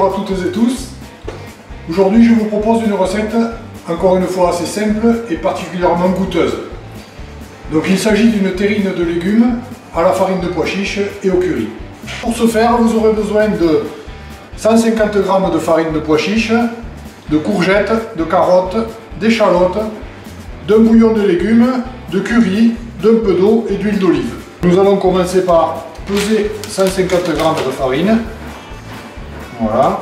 bonjour à toutes et tous. Aujourd'hui je vous propose une recette encore une fois assez simple et particulièrement goûteuse. Donc il s'agit d'une terrine de légumes à la farine de pois chiche et au curry. Pour ce faire vous aurez besoin de 150 g de farine de pois chiche, de courgettes, de carottes, d'échalotes, d'un bouillon de légumes, de curry, d'un peu d'eau et d'huile d'olive. Nous allons commencer par peser 150 g de farine. Voilà.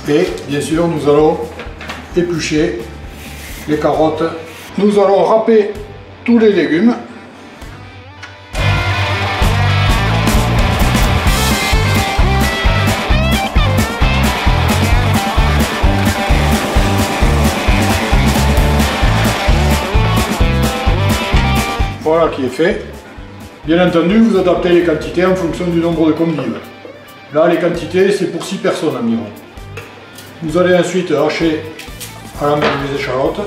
Et bien sûr, nous allons éplucher les carottes. Nous allons râper tous les légumes. Voilà qui est fait. Bien entendu, vous adaptez les quantités en fonction du nombre de convives. Là, les quantités, c'est pour 6 personnes environ. Vous allez ensuite hacher à la main les échalotes.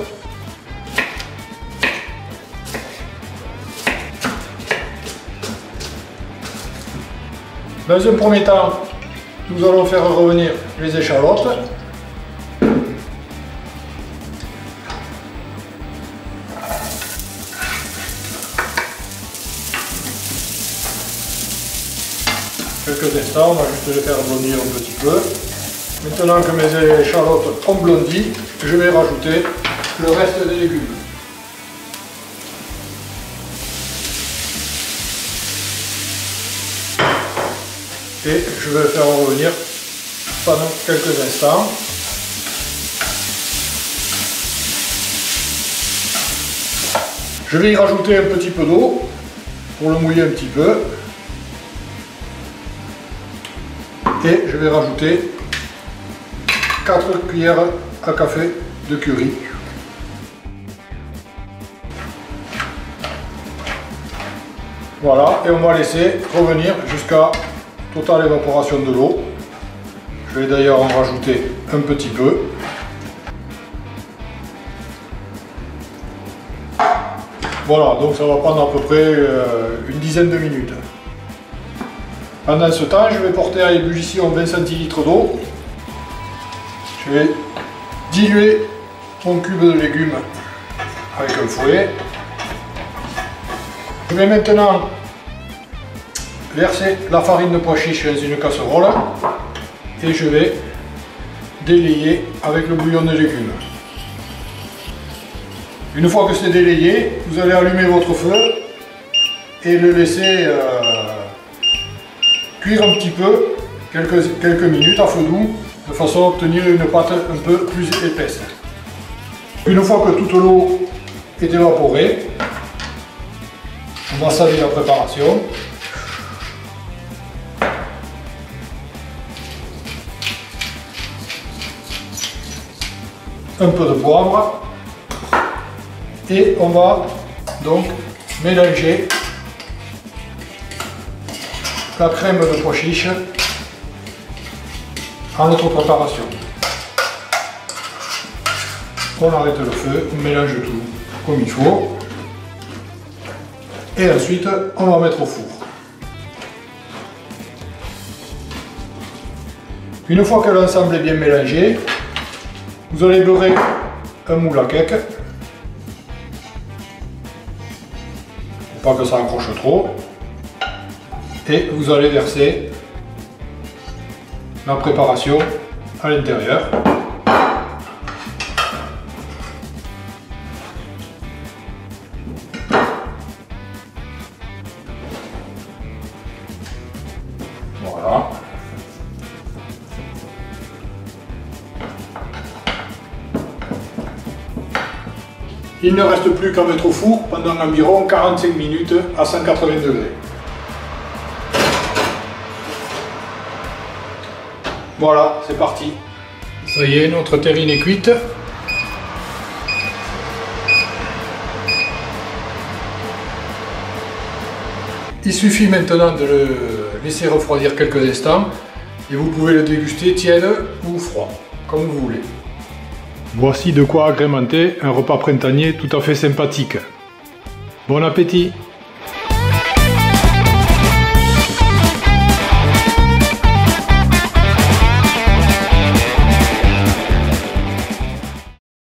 Dans un premier temps, nous allons faire revenir les échalotes. Quelques instants, on va juste les faire blondir un petit peu. Maintenant que mes échalotes ont blondi, je vais rajouter le reste des légumes. Et je vais le faire revenir pendant quelques instants. Je vais y rajouter un petit peu d'eau pour le mouiller un petit peu. Et je vais rajouter 4 cuillères à café de curry. Voilà, et on va laisser revenir jusqu'à totale évaporation de l'eau. Je vais d'ailleurs en rajouter un petit peu. Voilà, donc ça va prendre à peu près une dizaine de minutes. Pendant ce temps, je vais porter à ébullition 20 centilitres d'eau. Je vais diluer mon cube de légumes avec un fouet. Je vais maintenant verser la farine de pois chiche dans une casserole et je vais délayer avec le bouillon de légumes. Une fois que c'est délayé, vous allez allumer votre feu et le laisser cuire un petit peu, quelques minutes à feu doux, de façon à obtenir une pâte un peu plus épaisse. Une fois que toute l'eau est évaporée, on va salir la préparation. Un peu de poivre et on va donc mélanger la crème de pois chiche à notre préparation. On arrête le feu, on mélange tout comme il faut et ensuite on va mettre au four. Une fois que l'ensemble est bien mélangé, vous allez beurrer un moule à cake pour pas que ça accroche trop. Et vous allez verser la préparation à l'intérieur. Voilà. Il ne reste plus qu'à mettre au four pendant environ 45 minutes à 180 degrés. Voilà, c'est parti. Ça y est, notre terrine est cuite. Il suffit maintenant de le laisser refroidir quelques instants et vous pouvez le déguster tiède ou froid, comme vous voulez. Voici de quoi agrémenter un repas printanier tout à fait sympathique. Bon appétit!